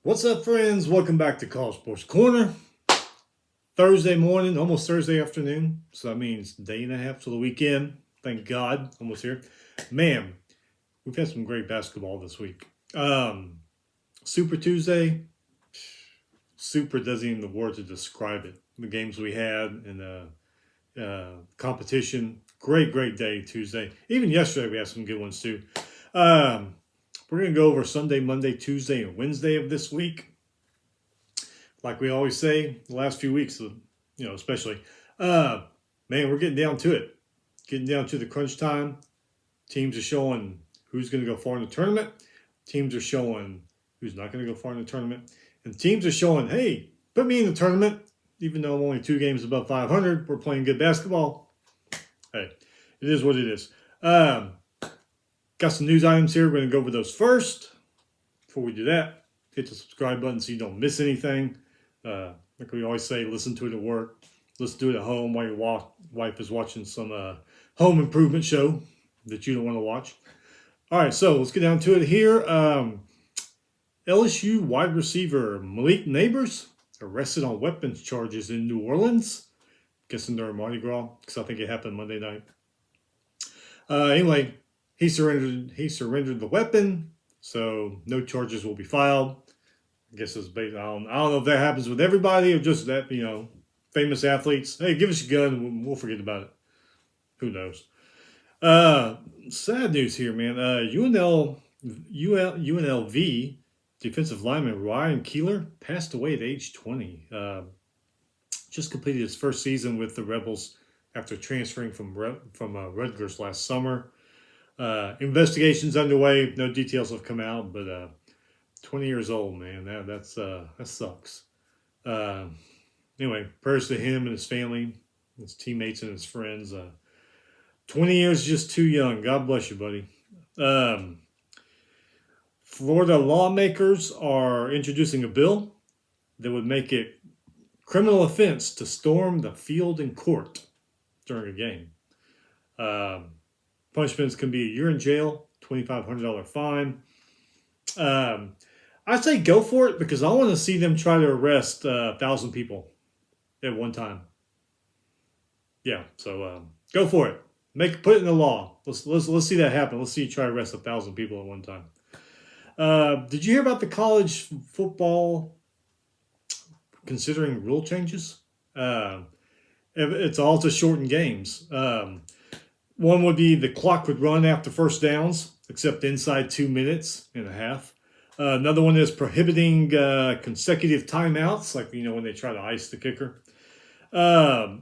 What's up, friends? Welcome back to College Sports Corner. Thursday morning, almost Thursday afternoon. So that means day and a half till the weekend. Thank God, almost here. Man, we've had some great basketball this week. Super Tuesday, super doesn't even the word to describe it. The games we had and the competition. Great day Tuesday. Even yesterday we had some good ones too. Um, we're going to go over Sunday, Monday, Tuesday, and Wednesday of this week. Like we always say, the last few weeks, especially, man, we're getting down to it. Getting down to the crunch time. Teams are showing who's going to go far in the tournament. Teams are showing who's not going to go far in the tournament. And teams are showing, hey, put me in the tournament. Even though I'm only 2 games above 500, we're playing good basketball. Hey, it is what it is. Got some news items here. We're going to go over those first. Before we do that, hit the subscribe button so you don't miss anything. Like we always say, listen to it at work. Listen to it at home while your wife is watching some home improvement show that you don't want to watch. All right, so let's get down to it here. LSU wide receiver Malik Neighbors arrested on weapons charges in New Orleans. Guessing during Mardi Gras, because I think it happened Monday night. Anyway, he surrendered the weapon, so no charges will be filed. I guess it's based. I don't know if that happens with everybody or just that famous athletes. Hey, give us your gun and we'll forget about it. Who knows? Sad news here, man. UNLV defensive lineman Ryan Keeler passed away at age 20. Just completed his first season with the Rebels after transferring from Rutgers last summer. Investigations underway. No details have come out, but 20 years old, man. That sucks. Anyway, prayers to him and his family, his teammates and his friends. 20 years is just too young. God bless you, buddy. Florida lawmakers are introducing a bill that would make it criminal offense to storm the field in court during a game. Punishments can be a year in jail, $2,500 fine. I say go for it because I want to see them try to arrest 1,000 people at one time. Yeah, so go for it. Put it in the law. Let's see that happen. Let's see you try to arrest 1,000 people at one time. Did you hear about the college football considering rule changes? It's all to shorten games. One would be the clock would run after first downs, except inside 2 minutes and a half. Another one is prohibiting consecutive timeouts, like when they try to ice the kicker. To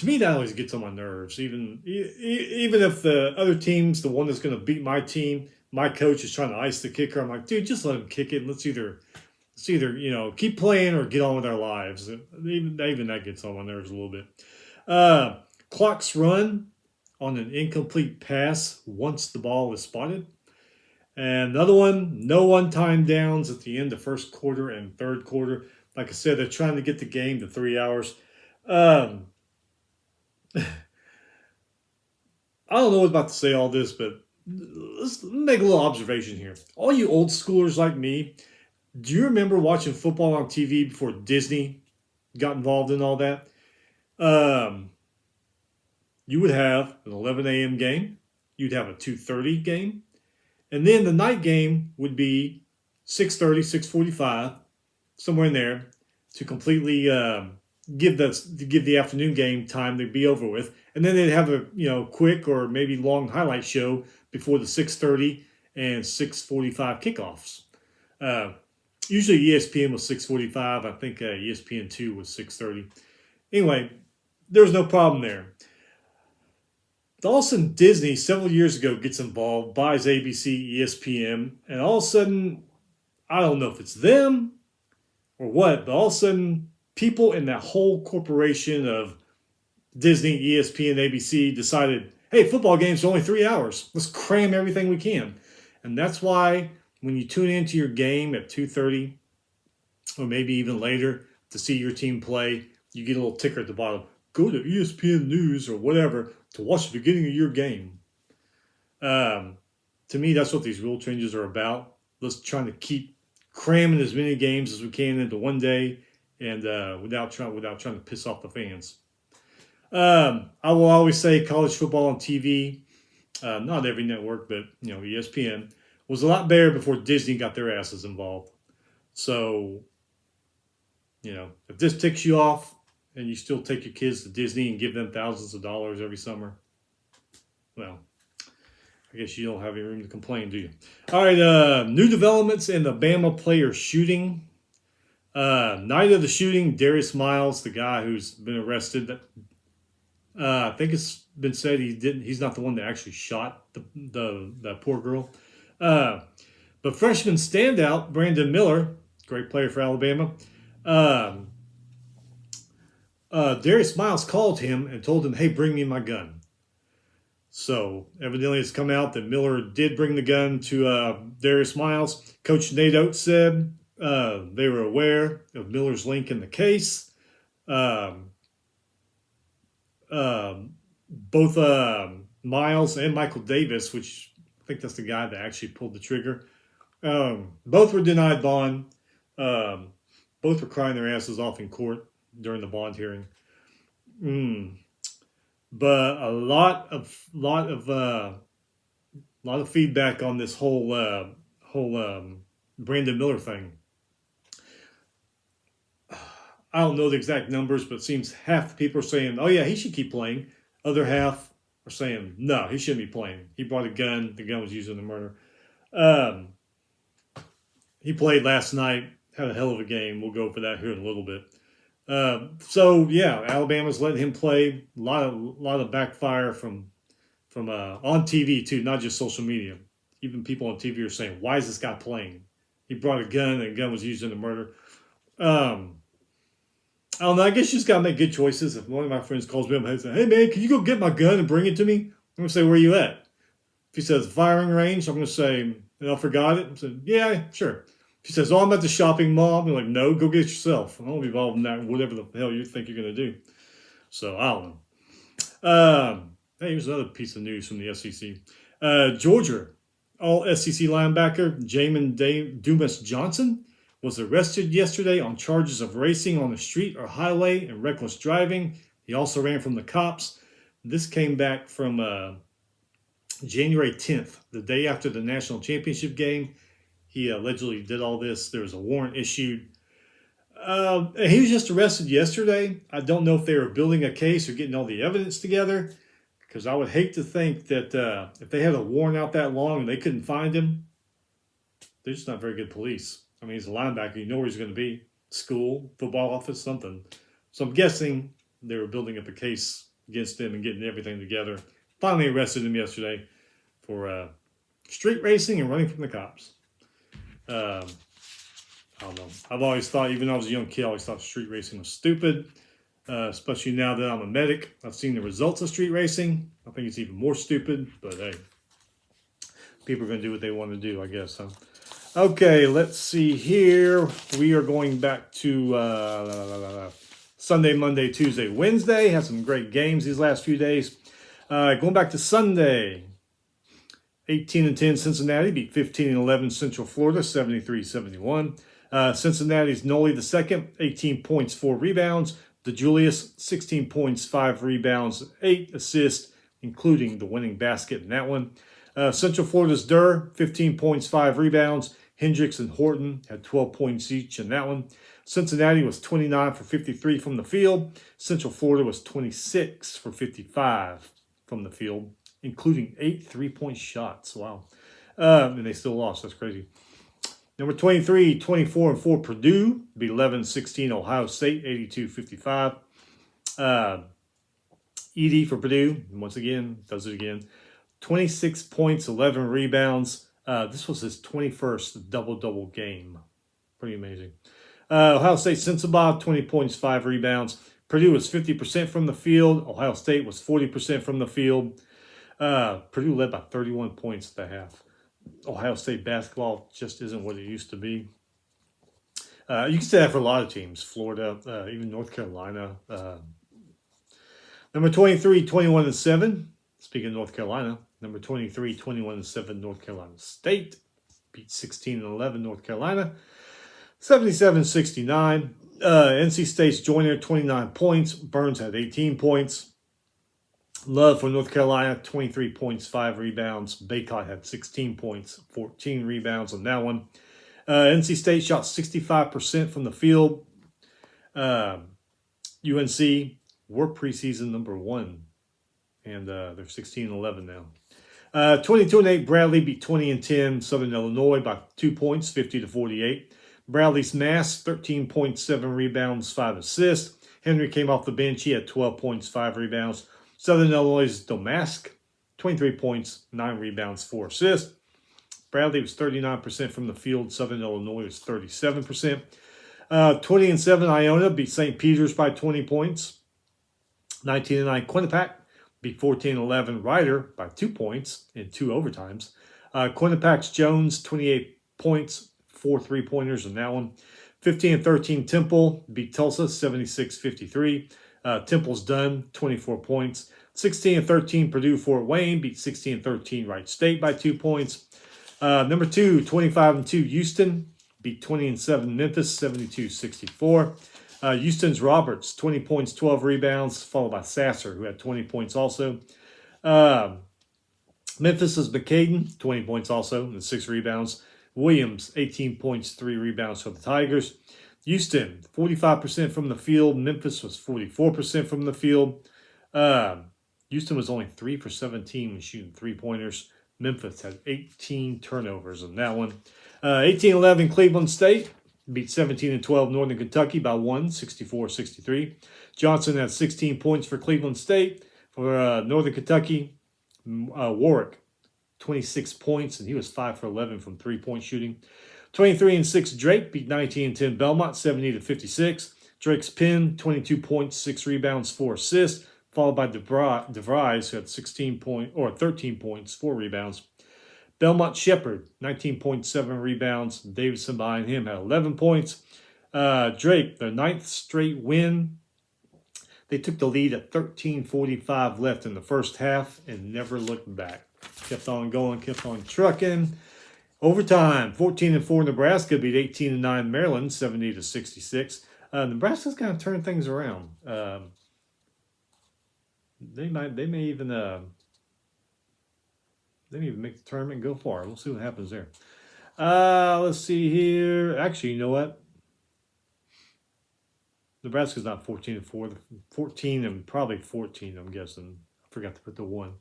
me, that always gets on my nerves. Even if the other team's the one that's going to beat my team, my coach is trying to ice the kicker. I'm like, dude, just let him kick it. Let's either keep playing or get on with our lives. Even that gets on my nerves a little bit. Clocks run on an incomplete pass once the ball is spotted. And another one, no one-time downs at the end of first quarter and third quarter. Like I said, they're trying to get the game to 3 hours. I don't know what about to say all this, but let's make a little observation here. All you old schoolers like me, do you remember watching football on TV before Disney got involved in all that? You would have an 11 a.m. game. You'd have a 2:30 game. And then the night game would be 6:30, 6:45, somewhere in there, to completely give the afternoon game time to be over with. And then they'd have a quick or maybe long highlight show before the 6:30 and 6:45 kickoffs. Usually ESPN was 6:45. I think ESPN2 was 6:30. Anyway, there was no problem there. All of a sudden, Disney, several years ago, gets involved, buys ABC, ESPN, and all of a sudden, I don't know if it's them or what, but all of a sudden, people in that whole corporation of Disney, ESPN, ABC decided, hey, football games are only 3 hours. Let's cram everything we can. And that's why when you tune into your game at 2:30 or maybe even later to see your team play, you get a little ticker at the bottom. Go to ESPN News or whatever to watch the beginning of your game. To me, that's what these rule changes are about. Let's try to keep cramming as many games as we can into one day, and without trying to piss off the fans. I will always say college football on TV, not every network, but ESPN was a lot better before Disney got their asses involved. So, if this ticks you off and you still take your kids to Disney and give them thousands of dollars every summer, well, I guess you don't have any room to complain, do you? All right, new developments in the Bama player shooting. Night of the shooting, Darius Miles, the guy who's been arrested, I think it's been said he's not the one that actually shot the poor girl. But freshman standout, Brandon Miller, great player for Alabama. Darius Miles called him and told him, "Hey, bring me my gun." So evidently it's come out that Miller did bring the gun to Darius Miles. Coach Nate Oates said they were aware of Miller's link in the case. Both Miles and Michael Davis, which I think that's the guy that actually pulled the trigger, both were denied bond. Both were crying their asses off in court during the bond hearing. But a lot of feedback on this whole Brandon Miller thing. I don't know the exact numbers, but it seems half the people are saying, "Oh yeah, he should keep playing." Other half are saying, "No, he shouldn't be playing. He brought a gun. The gun was used in the murder." He played last night. Had a hell of a game. We'll go for that here in a little bit. So yeah, Alabama's letting him play. A lot of backfire from on TV too, not just social media. Even people on TV are saying, "Why is this guy playing? He brought a gun, and the gun was used in the murder." I don't know. I guess you just gotta make good choices. If one of my friends calls me up and says, "Hey man, can you go get my gun and bring it to me?" I'm gonna say, "Where are you at?" If he says firing range, I'm gonna say, "And I forgot it." I said, "Yeah, sure." If he says, "Oh, I'm at the shopping mall," I'm like, "No, go get it yourself. I don't want to be involved in that, whatever the hell you think you're gonna do." So I don't know. Hey, here's another piece of news from the SEC. Georgia, all SEC linebacker Jamin Dumas Johnson was arrested yesterday on charges of racing on the street or highway and reckless driving. He also ran from the cops. This came back from January 10th, the day after the national championship game. He allegedly did all this. There was a warrant issued. He was just arrested yesterday. I don't know if they were building a case or getting all the evidence together, because I would hate to think that if they had a warrant out that long and they couldn't find him, they're just not very good police. I mean, he's a linebacker. You know where he's going to be. School, football office, something. So I'm guessing they were building up a case against him and getting everything together. Finally arrested him yesterday for street racing and running from the cops. I don't know. I've always thought, even when I was a young kid, I always thought street racing was stupid. Especially now that I'm a medic. I've seen the results of street racing. I think it's even more stupid. But hey, people are going to do what they want to do, I guess, huh? Okay, let's see here. We are going back to Sunday, Monday, Tuesday, Wednesday. Had some great games these last few days. Going back to Sunday, 18-10 Cincinnati beat 15-11 Central Florida, 73-71. Cincinnati's Noli II, 18 points, 4 rebounds. DeJulius, 16 points, 5 rebounds, 8 assists, including the winning basket in that one. Central Florida's Durr, 15 points, 5 rebounds. Hendricks and Horton had 12 points each in that one. Cincinnati was 29 for 53 from the field. Central Florida was 26 for 55 from the field, including 8 3-point shots. Wow. And they still lost. That's crazy. Number 23, 24-4 Purdue beat 11-16 Ohio State, 82-55. Edey for Purdue, once again, does it again. 26 points, 11 rebounds. This was his 21st double-double game. Pretty amazing. Ohio State Sensabaugh, 20 points, 5 rebounds. Purdue was 50% from the field. Ohio State was 40% from the field. Purdue led by 31 points at the half. Ohio State basketball just isn't what it used to be. You can say that for a lot of teams. Florida, even North Carolina. Number 23, 21-7. Speaking of North Carolina, number 23, 21-7 North Carolina State beat 16-11 North Carolina. 77-69. NC State's Joyner, 29 points. Burns had 18 points. Love for North Carolina, 23 points, 5 rebounds. Baycott had 16 points, 14 rebounds on that one. NC State shot 65% from the field. UNC were preseason number 1, and they're 16-11 now. 22-8, Bradley beat 20-10 Southern Illinois by 2 points, 50-48. Bradley's Mass, 13.7 rebounds, 5 assists. Henry came off the bench. He had 12 points, 5 rebounds. Southern Illinois' Domask, 23 points, 9 rebounds, 4 assists. Bradley was 39% from the field. Southern Illinois was 37%. 20-7, Iona beat St. Peter's by 20 points. 19-9, Quinnipiac beat 14-11 Ryder by 2 points in 2 overtimes. Quinnipiac's Jones, 28 points, 4 3-pointers in that one. 15-13, Temple beat Tulsa, 76-53. Temple's Dunn, 24 points. 16-13, Purdue Fort Wayne beat 16-13 Wright State by 2 points. Number 2, 25-2, Houston beat 20-7 Memphis, 72-64. Houston's Roberts, 20 points, 12 rebounds, followed by Sasser, who had 20 points also. Memphis's McCaden, 20 points also, and 6 rebounds. Williams, 18 points, 3 rebounds for the Tigers. Houston, 45% from the field. Memphis was 44% from the field. Houston was only 3 for 17 shooting 3-pointers. Memphis had 18 turnovers in that one. 18-11, Cleveland State beat 17-12 Northern Kentucky by 1, 64-63. Johnson had 16 points for Cleveland State. For Northern Kentucky, Warwick, 26 points, and he was 5 for 11 from 3-point shooting. 23-6, Drake beat 19-10 Belmont, 70-56. Drake's Penn, 22 points, 6 rebounds, 4 assists, followed by DeVries, who had 13 points, 4 rebounds. Belmont Shepherd, 19.7 rebounds. Davidson behind him had 11 points. Drake, their 9th straight win. They took the lead at 13:45 left in the first half and never looked back. Kept on going, kept on trucking. Overtime, 14-4 Nebraska beat 18-9 Maryland, 70-66. Nebraska's kind of turned things around. They may even make the tournament and go far. We'll see what happens there. Let's see here. Actually, you know what? Nebraska's not 14-4. 14 and probably 14, I'm guessing. I forgot to put the 1.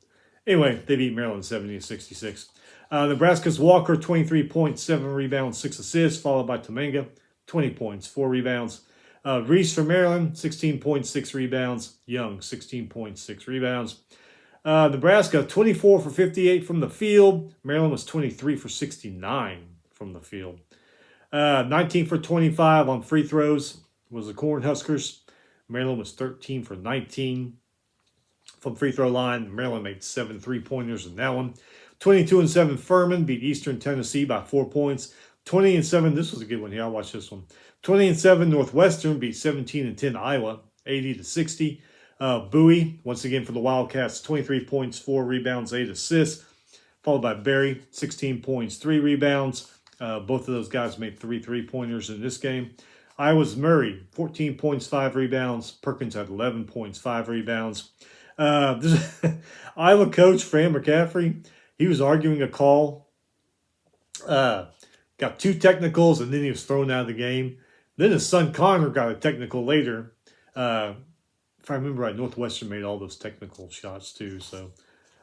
Anyway, they beat Maryland 70-66. Nebraska's Walker, 23 points, 7 rebounds, 6 assists, followed by Tomenga, 20 points, 4 rebounds. Reese for Maryland, 16 points, 6 rebounds. Young, 16 points, 6 rebounds. Nebraska, 24 for 58 from the field. Maryland was 23 for 69 from the field. 19 for 25 on free throws was the Cornhuskers. Maryland was 13 for 19 from free throw line. Maryland made 7 3-pointers in that one. 22-7 Furman beat Eastern Tennessee by 4 points. 20-7, this was a good one here. I'll watch this one. 20-7 Northwestern beat 17-10 Iowa, 80-60. Bowie, once again for the Wildcats, 23 points, 4 rebounds, 8 assists. Followed by Berry, 16 points, 3 rebounds. Both of those guys made 3 3-pointers in this game. Iowa's Murray, 14 points, 5 rebounds. Perkins had 11 points, 5 rebounds. Iowa coach Fran McCaffrey, he was arguing a call. Got 2 technicals, and then he was thrown out of the game. Then his son Connor got a technical later. If I remember right, Northwestern made all those technical shots too, so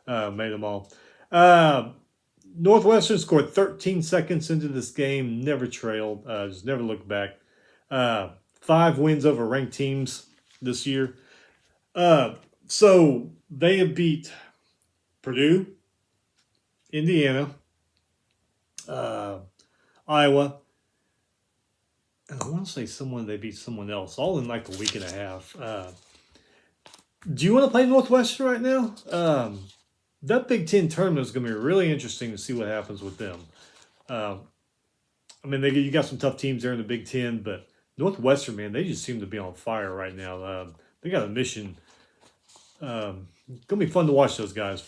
made them all. Northwestern scored 13 seconds into this game, never trailed, just never looked back. 5 wins over ranked teams this year. So they have beat Purdue, Indiana, Iowa, and I want to say they beat someone else, all in like a week and a half. Do you want to play Northwestern right now? That Big Ten tournament is going to be really interesting to see what happens with them. I mean, you got some tough teams there in the Big Ten, but Northwestern, man, they just seem to be on fire right now. They got a mission. Going to be fun to watch those guys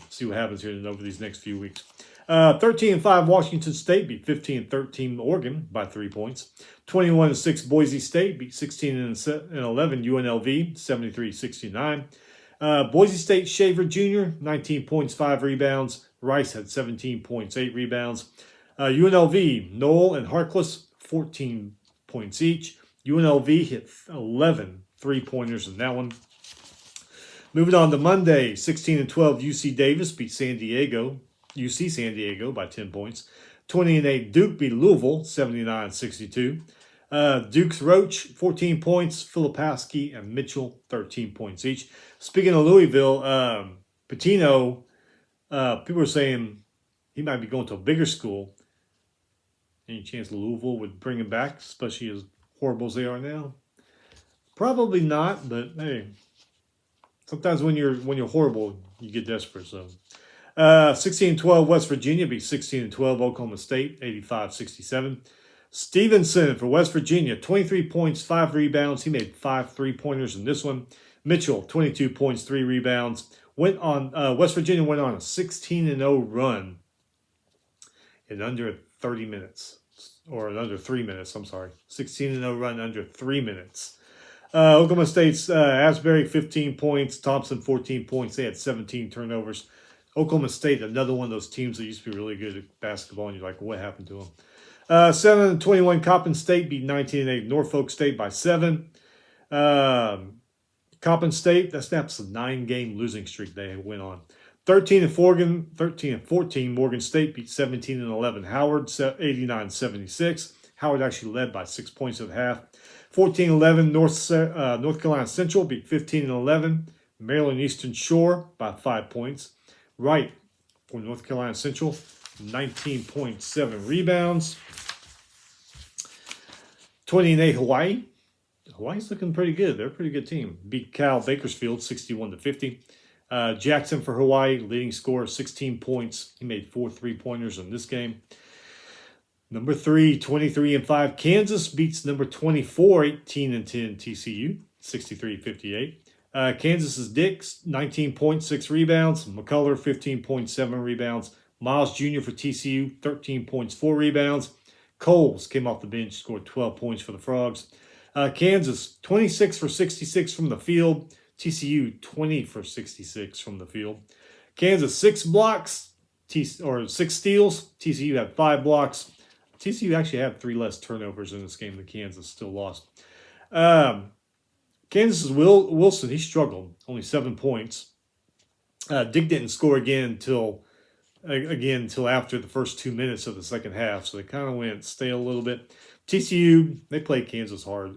see what happens here over these next few weeks. 13-5 Washington State beat 15-13 Oregon by 3 points. 21-6 Boise State beat 16-11 UNLV 73-69. Boise State Shaver Jr. 19 points, 5 rebounds. Rice had 17 points, 8 rebounds. UNLV Noel and Harkless 14 points each. UNLV hit 11 3-pointers in that one. Moving on to Monday, 16-12 UC Davis beat UC San Diego by 10 points. 20-8 Duke beat Louisville 79-62. Duke's Roach 14 points. Filipowski and Mitchell 13 points each. Speaking of Louisville, Pitino, people are saying he might be going to a bigger school. Any chance Louisville would bring him back, especially as horrible as they are now? Probably not, but hey, sometimes when you're horrible, you get desperate. So, 16-12 West Virginia beat 16-12 Oklahoma State, 85-67. Stevenson for West Virginia, 23 points, 5 rebounds. He made 5 3-pointers in this one. Mitchell, 22 points, 3 rebounds. West Virginia went on a 16-0 run in under 30 minutes. Or in under 3 minutes, I'm sorry. 16-0 run under 3 minutes. Oklahoma State's Asbury, 15 points. Thompson, 14 points. They had 17 turnovers. Oklahoma State, another one of those teams that used to be really good at basketball, and you're like, what happened to them? 7-21 Coppin State beat 19-8 Norfolk State by 7. Coppin State, that's a 9-game losing streak they went on. 13-14 Morgan State beat 17-11 Howard, 89-76. Howard actually led by 6 points at half. 14-11 North Carolina Central beat 15-11 Maryland Eastern Shore by 5 points. Wright for North Carolina Central, 19.7 rebounds. 20-8 Hawaii. Hawaii's looking pretty good. They're a pretty good team. Beat Cal Bakersfield 61-50. Jackson for Hawaii, leading scorer, 16 points. He made 4 3-pointers in this game. Number 3, 23-5. Kansas beats number 24, 18-10 TCU, 63-58. Kansas's Dix, 19 points, 6 rebounds. McCullough, 15.7 rebounds. Miles Jr. for TCU, 13 points, 4 rebounds. Coles came off the bench, scored 12 points for the Frogs. Kansas, 26 for 66 from the field. TCU, 20 for 66 from the field. Kansas, 6 blocks, 6 steals. TCU had 5 blocks. TCU actually had 3 less turnovers in this game than Kansas still lost. Kansas's Wilson, he struggled, only 7 points. Dick didn't score again until after the first 2 minutes of the second half, so they kind of went stale a little bit. TCU, they played Kansas hard.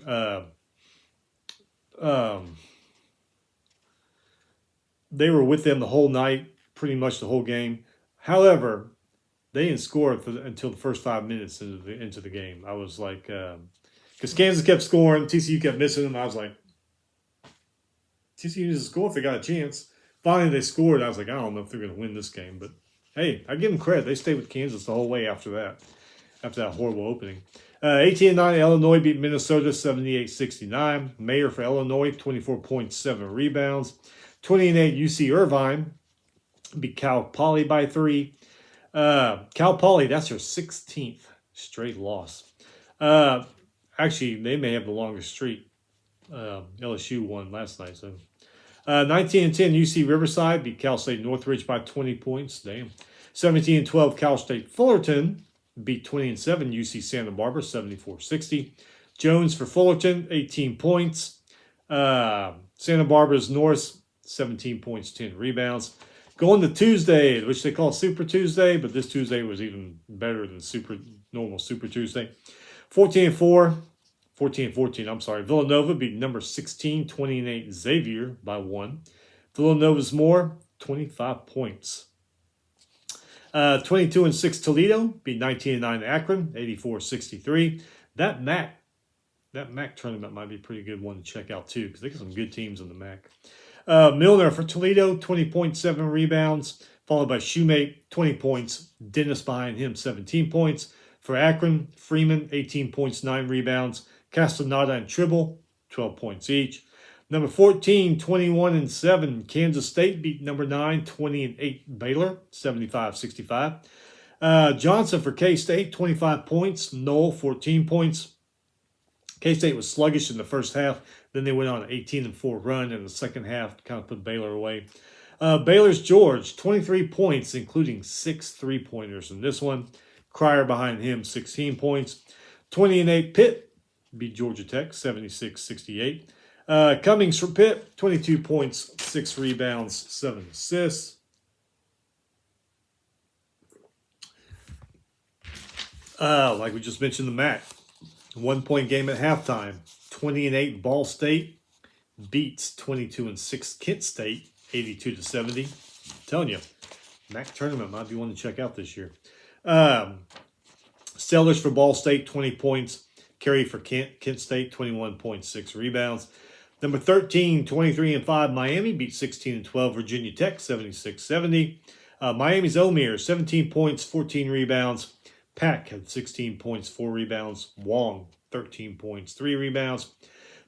They were with them the whole night, pretty much the whole game. However, they didn't score until the first 5 minutes into the game. I was like, because Kansas kept scoring, TCU kept missing them. I was like, TCU needs to score if they got a chance. Finally, they scored. I was like, I don't know if they're going to win this game, but hey, I give them credit. They stayed with Kansas the whole way after that horrible opening. 18-9, Illinois beat Minnesota 78-69. Mayer for Illinois, 24.7 rebounds. 20-8, UC Irvine beat Cal Poly by 3. Cal Poly, that's their 16th straight loss. Actually, they may have the longest streak. LSU won last night. So, 19-10, UC Riverside beat Cal State Northridge by 20 points. Damn. 17-12, Cal State Fullerton beat 20-7 UC Santa Barbara 74-60. Jones for Fullerton, 18 points. Santa Barbara's North, 17 points, 10 rebounds. Going to Tuesday, which they call Super Tuesday, but this Tuesday was even better than normal Super Tuesday. 14-14, Villanova beat number 16, 20-8 Xavier by 1. Villanova's more, 25 points. 22-6 Toledo beat 19-9 Akron, 84-63. That MAC tournament might be a pretty good one to check out too, because they got some good teams in the MAC. Milner for Toledo, 20.7 rebounds, followed by Shoemate, 20 points. Dennis behind him, 17 points. For Akron, Freeman, 18 points, 9 rebounds. Castaneda and Tribble, 12 points each. Number 14, 21-7, Kansas State beat number 9, 20-8 Baylor, 75-65. Johnson for K-State, 25 points. Knoll, 14 points. K-State was sluggish in the first half. Then they went on an 18-4 run in the second half to kind of put Baylor away. Baylor's George, 23 points, including 6 3-pointers in this one. Cryer behind him, 16 points. 20-8 Pitt beat Georgia Tech, 76-68. Cummings for Pitt, 22 points, 6 rebounds, 7 assists. Like we just mentioned, the MAC. 1-point game at halftime. 20-8 Ball State beats 22-6 Kent State, 82-70. I'm telling you, MAC tournament might be one to check out this year. Sellers for Ball State, 20 points. Carey for Kent State, 21.6 rebounds. Number 13, 23-5 Miami beat 16-12 Virginia Tech, 76-70. Miami's Omier, 17 points, 14 rebounds. Pack had 16 points, 4 rebounds. Wong, 13 points, 3 rebounds.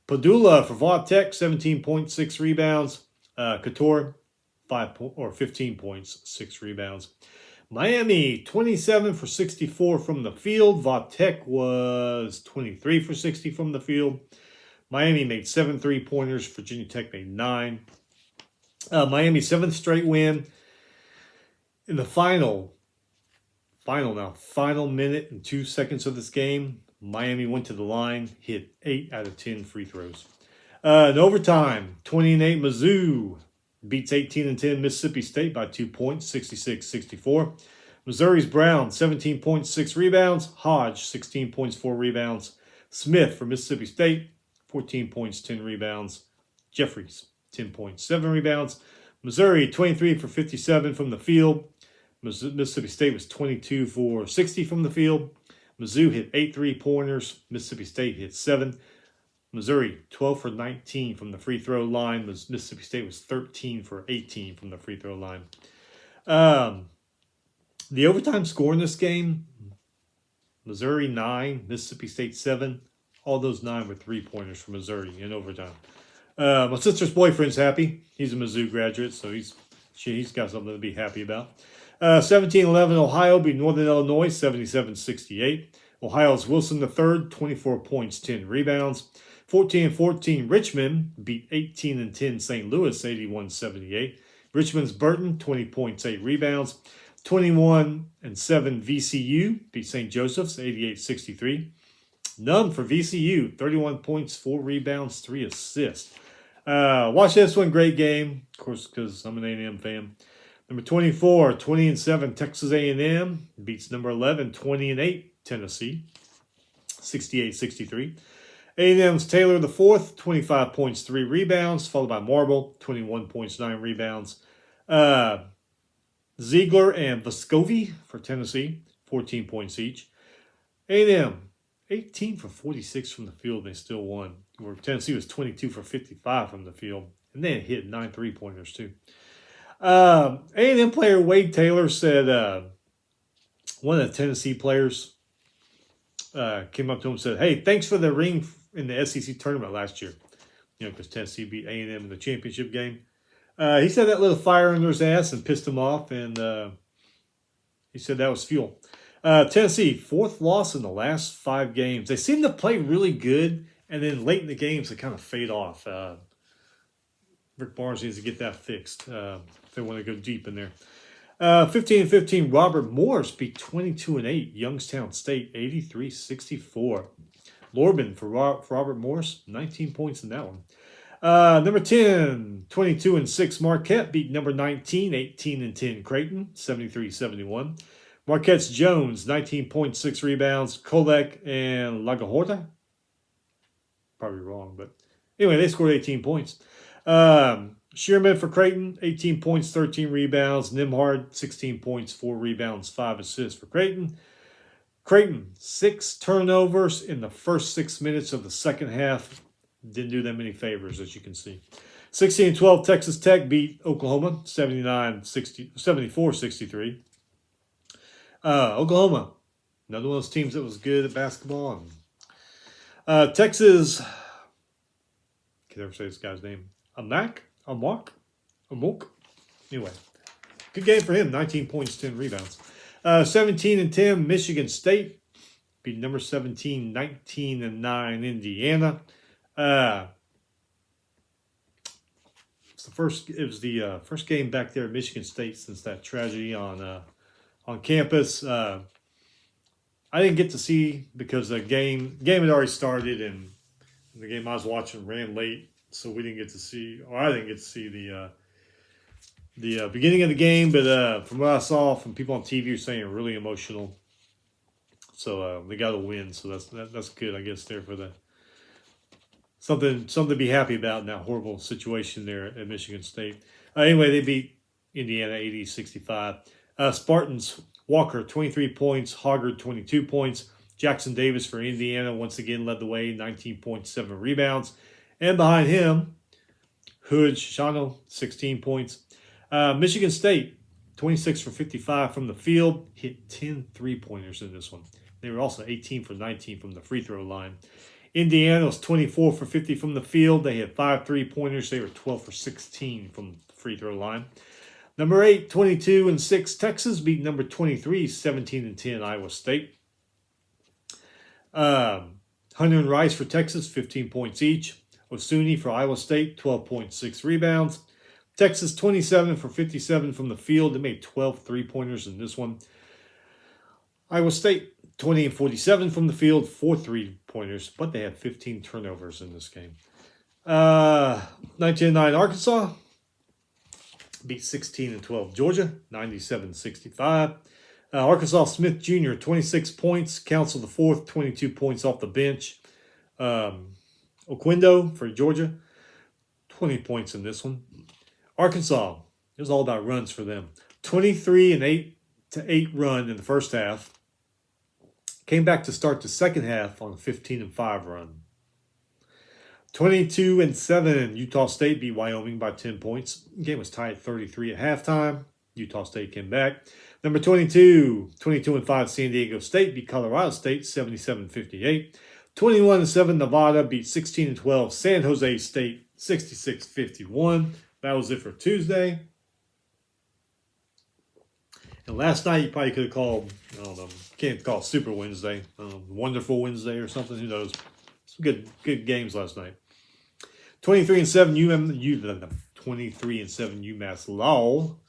Padula for Vaught Tech, 17.6 rebounds. Couture, 15 points, 6 rebounds. Miami, 27 for 64 from the field. Vaught Tech was 23 for 60 from the field. Miami made 7 3-pointers. Virginia Tech made 9. Miami's 7th straight win. In the final minute and 2 seconds of this game, Miami went to the line, hit 8 out of 10 free throws. In overtime, 20-8 Mizzou beats 18-10 Mississippi State by 2 points, 66-64. Missouri's Brown, 17.6 rebounds. Hodge, 16 points, 4 rebounds. Smith for Mississippi State, 14 points, 10 rebounds. Jeffries, 10.7 rebounds. Missouri, 23 for 57 from the field. Mississippi State was 22 for 60 from the field. Mizzou hit 8 3-pointers. Mississippi State hit 7. Missouri, 12 for 19 from the free throw line. Mississippi State was 13 for 18 from the free throw line. The overtime score in this game, Missouri 9, Mississippi State 7. All those 9 were 3-pointers for Missouri in overtime. My sister's boyfriend's happy. He's a Mizzou graduate, so he's got something to be happy about. 17-11 Ohio beat Northern Illinois, 77-68. Ohio's Wilson III, 24 points, 10 rebounds. 14-14 Richmond beat 18-10 St. Louis, 81-78. Richmond's Burton, 20 points, 8 rebounds. 21-7 VCU beat St. Joseph's, 88-63. Nunn for VCU, 31 points, 4 rebounds, 3 assists. Watch this one, great game, of course, because I'm an A&M fan. Number 24, 20-7 Texas A&M beats number 11, 20-8 Tennessee, 68-63. A&M's Taylor IV, 25 points, 3 rebounds, followed by Marble, 21 points, 9 rebounds. Ziegler and Vescovi for Tennessee, 14 points each. A&M, 18 for 46 from the field, and they still won. Where Tennessee was 22 for 55 from the field, and they hit 9 3-pointers too. A&M player Wade Taylor said one of the Tennessee players came up to him and said, "Hey, thanks for the ring in the SEC tournament last year." You know, because Tennessee beat A&M in the championship game. He said that lit a fire under his ass and pissed him off, and he said that was fuel. Tennessee, 4th loss in the last 5 games. They seem to play really good, and then late in the games they kind of fade off. Rick Barnes needs to get that fixed if they want to go deep in there. 15-15, Robert Morris beat 22-8 Youngstown State, 83-64. Lorben for Robert Morris, 19 points in that one. Number 10, 22-6 Marquette beat number 19, 18-10 Creighton, 73-71. Marquette's Jones, 19.6 rebounds. Kolek and Lagahorta. Probably wrong, but anyway, they scored 18 points. Shearman for Creighton, 18 points, 13 rebounds. Nimhard, 16 points, 4 rebounds, 5 assists for Creighton. Creighton, 6 turnovers in the first 6 minutes of the second half. Didn't do them any favors, as you can see. 16-12, Texas Tech beat Oklahoma, 74-63. Oklahoma, another one of those teams that was good at basketball. Texas, I can never say this guy's name. Amok. Anyway, good game for him. 19 points, 10 rebounds. 17-10, Michigan State beat number 17, 19-9, Indiana. It was the first game back there at Michigan State since that tragedy on campus. I didn't get to see because the game had already started, and the game I was watching ran late, so we didn't get to see, or I didn't get to see the beginning of the game. But from what I saw from people on TV, are saying really emotional. So they got a win, so that's good, I guess, there for the something to be happy about in that horrible situation there at Michigan State. Anyway, they beat Indiana 80-65. Spartans, Walker 23 points, Hoggard 22 points. Jackson Davis for Indiana once again led the way, 19.7 rebounds. And behind him, Hood Shano, 16 points. Michigan State, 26 for 55 from the field, hit 10 3-pointers in this one. They were also 18 for 19 from the free throw line. Indiana was 24 for 50 from the field. They had 5 3-pointers. They were 12 for 16 from the free throw line. Number 8, 22-6, Texas beat number 23, 17-10, Iowa State. Hunter and Rice for Texas, 15 points each. Osuni for Iowa State, 12.6 rebounds. Texas, 27 for 57 from the field. They made 12 3-pointers in this one. Iowa State, 20 and 47 from the field, 4 3-pointers, but they had 15 turnovers in this game. 19-9 Arkansas beat 16-12 Georgia, 97-65. Arkansas Smith Jr., 26 points. Council the fourth, 22 points off the bench. Oquendo for Georgia, 20 points in this one. Arkansas, it was all about runs for them. 23-8 run in the first half. Came back to start the second half on a 15-5 run. 22-7, Utah State beat Wyoming by 10 points. The game was tied at 33 at halftime. Utah State came back. Number 22-5, San Diego State beat Colorado State 77-58. 21-7, Nevada beat 16-12, San Jose State 66-51. That was it for Tuesday. And last night, you probably could have called, I don't know, can't call it Super Wednesday, Wonderful Wednesday or something, who knows. Some good games last night. 23-7 UMass Lowell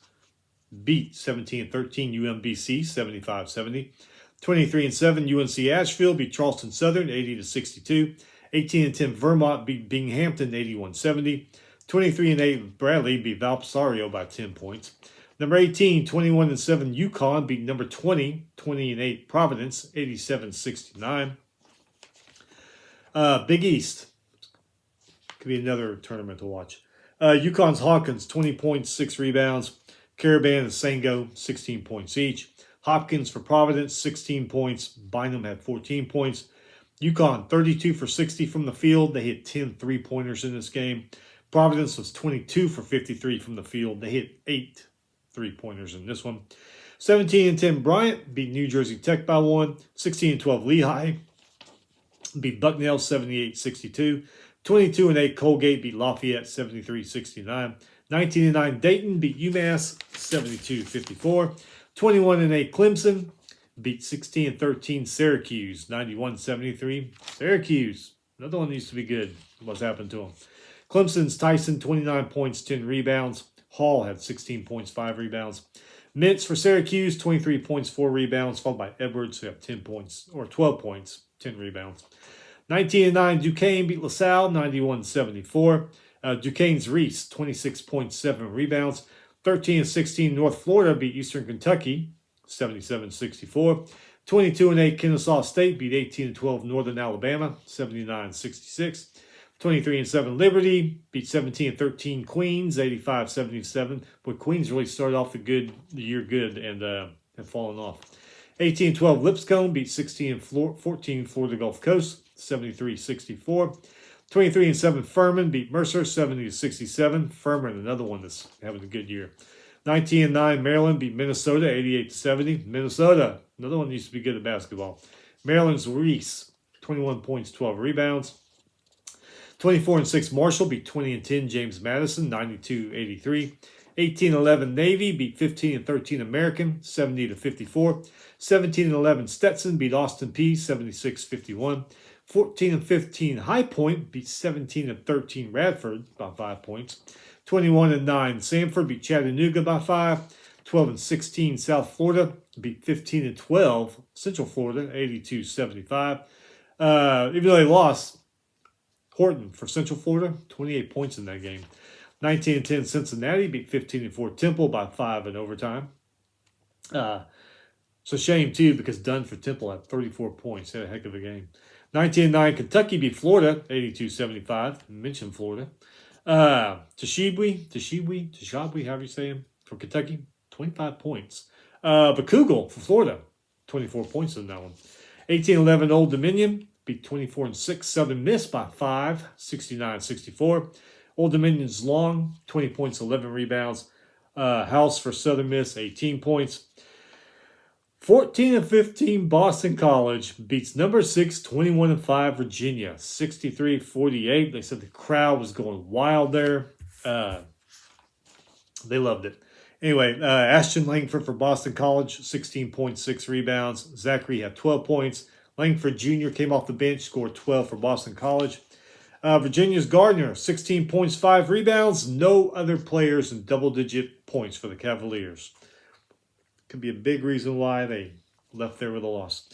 beat 17-13 UMBC 75-70. 23-7 UNC Asheville beat Charleston Southern 80-62. 18-10 Vermont beat Binghamton 81-70. 23-8 Bradley beat Valparaiso by 10 points. Number 18, 21-7 UConn beat number 20, 20-8 Providence, 87-69. Big East. Could be another tournament to watch. UConn's Hawkins, 20 points, 6 rebounds. Caravan and Sango, 16 points each. Hopkins for Providence, 16 points. Bynum had 14 points. UConn, 32 for 60 from the field. They hit 10 3-pointers in this game. Providence was 22 for 53 from the field. They hit 8 3-pointers in this one. 17-10 Bryant beat New Jersey Tech by 1. 16-12 Lehigh beat Bucknell 78-62. 22-8 Colgate beat Lafayette 73-69. 19-9 Dayton beat UMass 72-54. 21-8 Clemson beat 16-13 Syracuse 91-73. Syracuse, another one needs to be good. What's happened to them? Clemson's Tyson, 29 points, 10 rebounds. Hall had 16 points, 5 rebounds. Mintz for Syracuse, 23 points, 4 rebounds, followed by Edwards, who have 10 points, or 12 points, 10 rebounds. 19-9 Duquesne beat LaSalle, 91-74. Duquesne's Reese, 26.7 rebounds. 13-16 North Florida beat Eastern Kentucky, 77-64. 22-8 Kennesaw State beat 18-12 Northern Alabama, 79-66. 23-7 Liberty beat 17-13 Queens, 85-77. But Queens really started off the year good and have fallen off. 18-12 Lipscomb beat 16-14 Florida Gulf Coast, 73-64. 23-7 Furman beat Mercer, 70-67. Furman, another one that's having a good year. 19-9 Maryland beat Minnesota, 88-70. Minnesota, another one needs to be good at basketball. Maryland's Reese, 21 points, 12 rebounds. 24-6 Marshall beat 20-10 James Madison, 92-83. 18-11 Navy beat 15-13 American, 70-54. 17-11 Stetson beat Austin Peay, 76-51. 14-15 High Point beat 17-13 Radford by 5 points. 21-9 Samford beat Chattanooga by 5. 12-16 South Florida beat 15-12 Central Florida, 82-75. Even though they lost, Horton for Central Florida, 28 points in that game. 19-10 Cincinnati beat 15-4 Temple by 5 in overtime. It's a shame, too, because Dunn for Temple had 34 points. Had a heck of a game. 19-9 Kentucky beat Florida, 82-75. Mentioned Florida. Tashabwe, however you say him, for Kentucky, 25 points. Bakugel for Florida, 24 points in that one. 18-11 Old Dominion beat 24-6 Southern Miss by 5, 69-64. Old Dominion's Long, 20 points, 11 rebounds. House for Southern Miss, 18 points. 14-15 Boston College beats number 6, 21-5 Virginia, 63-48. They said the crowd was going wild there. They loved it. Anyway, Ashton Langford for Boston College, 16.6 rebounds. Zachary had 12 points. Langford Jr. came off the bench, scored 12 for Boston College. Virginia's Gardner, 16 points, 5 rebounds. No other players in double-digit points for the Cavaliers. Could be a big reason why they left there with a loss.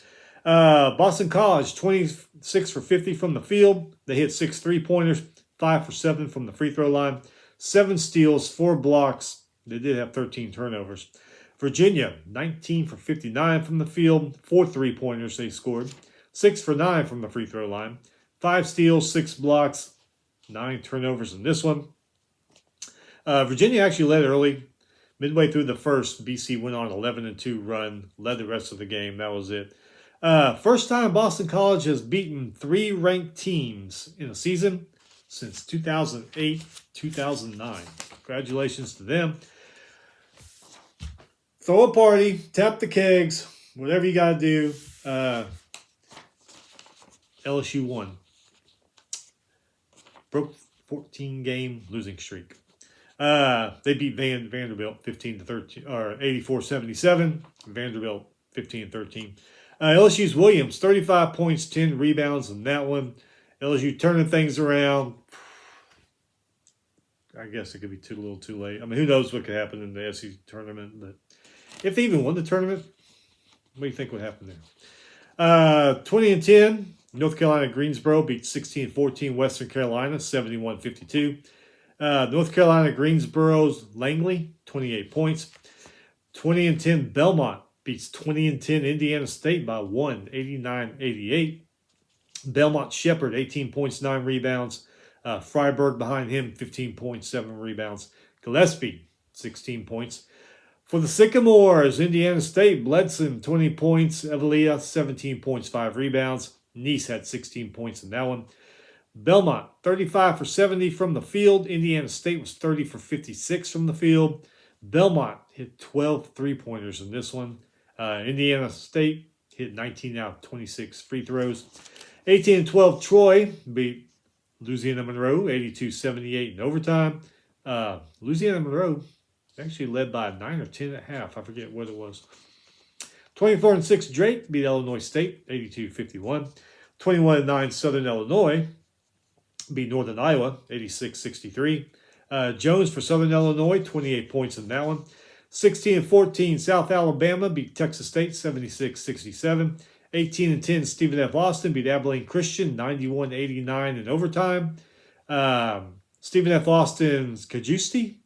Boston College, 26 for 50 from the field. They hit 6 3-pointers, 5 for 7 from the free throw line. 7 steals, 4 blocks. They did have 13 turnovers. Virginia, 19 for 59 from the field. 4 3-pointers they scored. 6 for 9 from the free throw line. 5 steals, 6 blocks, 9 turnovers in this one. Virginia actually led early. Midway through the first, BC went on an 11-2 run, led the rest of the game. That was it. First time Boston College has beaten 3 ranked teams in a season since 2008-2009. Congratulations to them. Throw a party, tap the kegs, whatever you got to do. LSU won. Broke 14-game losing streak. They beat Vanderbilt 15-13 or 84-77. Vanderbilt 15-13. LSU's Williams, 35 points, 10 rebounds in that one. LSU turning things around. I guess it could be a little too late. I mean, who knows what could happen in the SEC tournament? But if they even won the tournament, what do you think would happen there? 20-10, North Carolina Greensboro beat 16-14 Western Carolina, 71-52. North Carolina Greensboro's Langley, 28 points. 20-10 Belmont beats 20-10 Indiana State by 1, 89-88. Belmont Shepherd, 18 points, 9 rebounds. Freiburg behind him, 15 points, 7 rebounds. Gillespie, 16 points. For the Sycamores, Indiana State, Bledson, 20 points. Evelia, 17 points, 5 rebounds. Nice had 16 points in that one. Belmont, 35 for 70 from the field. Indiana State was 30 for 56 from the field. Belmont hit 12 3-pointers in this one. Indiana State hit 19 out of 26 free throws. 18-12 Troy beat Louisiana Monroe, 82-78 in overtime. Louisiana Monroe actually led by 9 or 10 at half. I forget what it was. 24-6 Drake beat Illinois State, 82-51. 21-9 Southern Illinois beat Northern Iowa, 86-63. Jones for Southern Illinois, 28 points in that one. 16-14 South Alabama beat Texas State, 76-67. 18-10 Stephen F. Austin beat Abilene Christian, 91-89 in overtime. Stephen F. Austin's Kajust,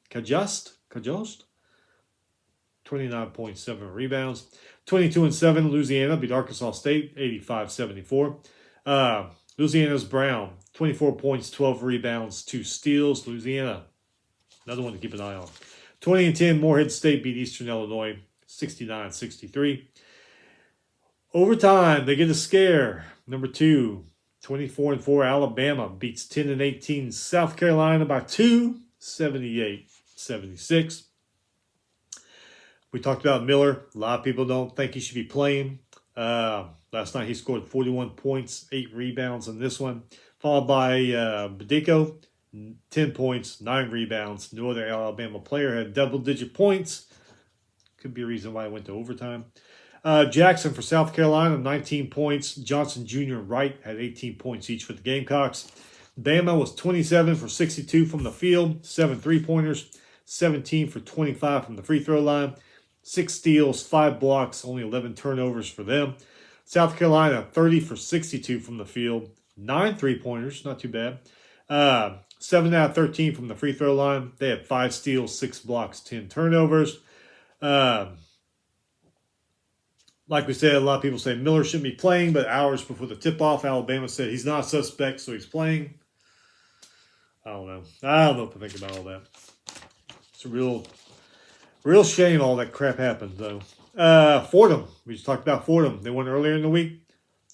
29.7 rebounds. 22-7 Louisiana beat Arkansas State, 85-74. Louisiana's Brown, 24 points, 12 rebounds, 2 steals. Louisiana, another one to keep an eye on. 20-10 Morehead State beat Eastern Illinois, 69-63. Overtime, they get a scare. Number 2, 24-4 Alabama beats 10-18 South Carolina by 2, 78-76. We talked about Miller. A lot of people don't think he should be playing. Last night he scored 41 points, 8 rebounds in this one. Followed by Bedico, 10 points, 9 rebounds. No other Alabama player had double-digit points. Could be a reason why it went to overtime. Jackson for South Carolina, 19 points. Johnson Jr. and Wright had 18 points each for the Gamecocks. Bama was 27 for 62 from the field, 7 3-pointers, 17 for 25 from the free throw line, 6 steals, 5 blocks, only 11 turnovers for them. South Carolina, 30 for 62 from the field, 9 3-pointers, not too bad. 7 out of 13 from the free throw line. They had 5 steals, 6 blocks, 10 turnovers. Like we said, a lot of people say Miller shouldn't be playing, but hours before the tip-off, Alabama said he's not a suspect, so he's playing. I don't know what to think about all that. It's a real shame all that crap happened, though. Fordham, we just talked about Fordham. They won earlier in the week,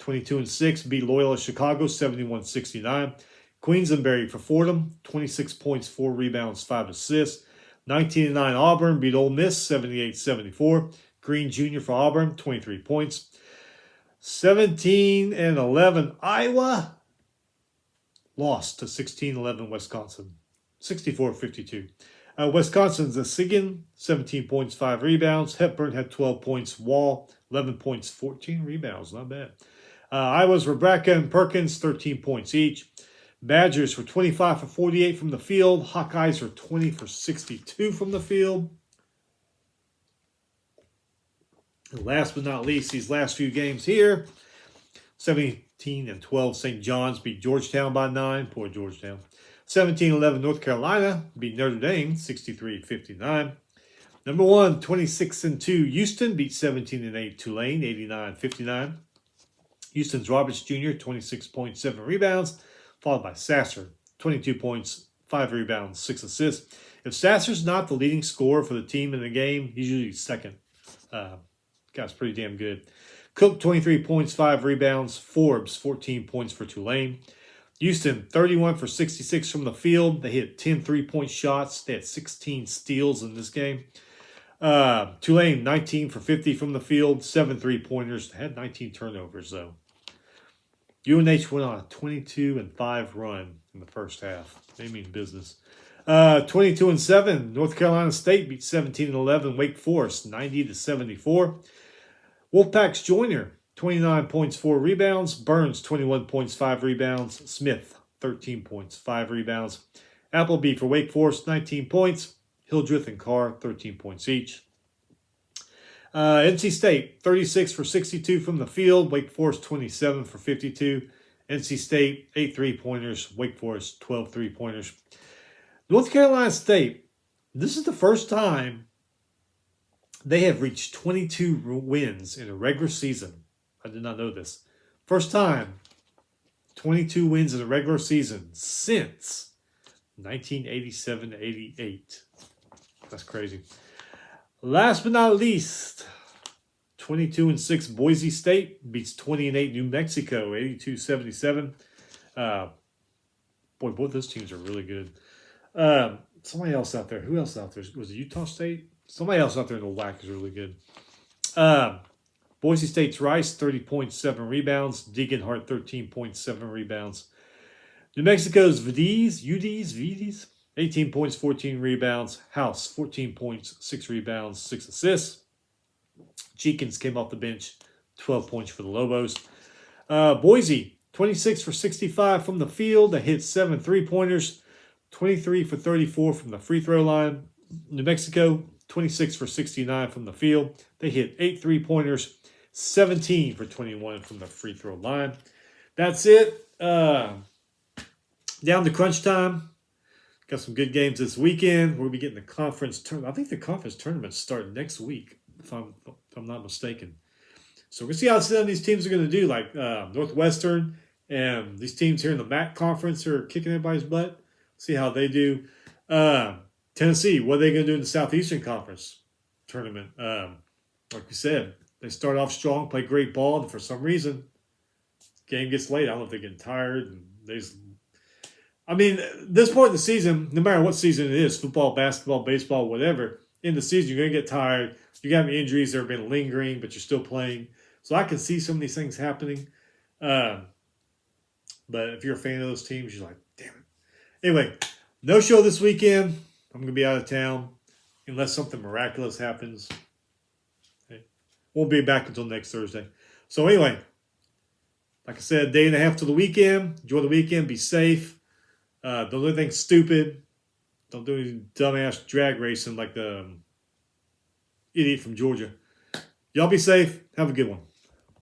22-6, beat Loyola Chicago 71-69. Queensberry for Fordham, 26 points, 4 rebounds, 5 assists. 19-9 Auburn beat Ole Miss 78-74. Green Jr. for Auburn, 23 points. 17-11 Iowa lost to 16-11 Wisconsin, 64-52. Wisconsin's Sigan, 17 points, 5 rebounds. Hepburn had 12 points. Wall, 11 points, 14 rebounds. Not bad. Iowa's Rebecca and Perkins, 13 points each. Badgers were 25 for 48 from the field. Hawkeyes were 20 for 62 from the field. And last but not least, these last few games here. 17-12 St. John's beat Georgetown by 9. Poor Georgetown. 17-11 North Carolina beat Notre Dame 63-59. Number 1, 26-2 Houston beat 17-8 Tulane 89-59. Houston's Roberts Jr. 26.7 rebounds, followed by Sasser 22 points, 5 rebounds, 6 assists. If Sasser's not the leading scorer for the team in the game, he's usually second. Guy's pretty damn good. Cook 23 points, 5 rebounds. Forbes 14 points for Tulane. Houston, 31 for 66 from the field. They hit 10 3-point shots. They had 16 steals in this game. Tulane, 19 for 50 from the field. 7 3-pointers. They had 19 turnovers, though. UNH went on a 22-5 run in the first half. They mean business. 22-7. North Carolina State beat 17-11 Wake Forest, 90-74. Wolfpack's Joyner, 29 points, 4 rebounds. Burns, 21 points, 5 rebounds. Smith, 13 points, 5 rebounds. Appleby for Wake Forest, 19 points. Hildreth and Carr, 13 points each. NC State, 36 for 62 from the field. Wake Forest, 27 for 52. NC State, 8 3-pointers. Wake Forest, 12 3-pointers. North Carolina State, this is the first time they have reached 22 wins in a regular season. I did not know this. First time, 22 wins in a regular season since 1987-88. That's crazy. Last but not least, 22-6 Boise State beats 20-8 New Mexico, 82-77. Boy, both those teams are really good. Somebody else out there. Who else out there? Was it Utah State? Somebody else out there in the WAC is really good. Boise State's Rice, 30.7 rebounds. Deaconhart, 13.7 rebounds. New Mexico's Vides, 18 points, 14 rebounds. House, 14 points, 6 rebounds, 6 assists. Jenkins came off the bench, 12 points for the Lobos. Boise, 26 for 65 from the field. They hit 7 3-pointers, 23 for 34 from the free throw line. New Mexico, 26 for 69 from the field. They hit 8 3-pointers, 17 for 21 from the free throw line. That's it. Down to crunch time. Got some good games this weekend. We'll be getting the conference tournament. I think the conference tournaments start next week, if I'm not mistaken. So we're going to see how some of these teams are going to do, like Northwestern and these teams here in the MAC conference are kicking everybody's butt. See how they do. Tennessee, what are they going to do in the Southeastern Conference tournament? Like we said, they start off strong, play great ball, and for some reason, game gets late. I don't know if they're getting tired. And this point in the season, no matter what season it is, football, basketball, baseball, whatever, in the season, you're going to get tired. You got any injuries that have been lingering, but you're still playing. So I can see some of these things happening. But if you're a fan of those teams, you're like, damn it. Anyway, No show this weekend. I'm going to be out of town unless something miraculous happens. Okay. Won't be back until next Thursday. So anyway, like I said, a day and a half to the weekend. Enjoy the weekend. Be safe. Don't do anything stupid. Don't do any dumbass drag racing like the idiot from Georgia. Y'all be safe. Have a good one.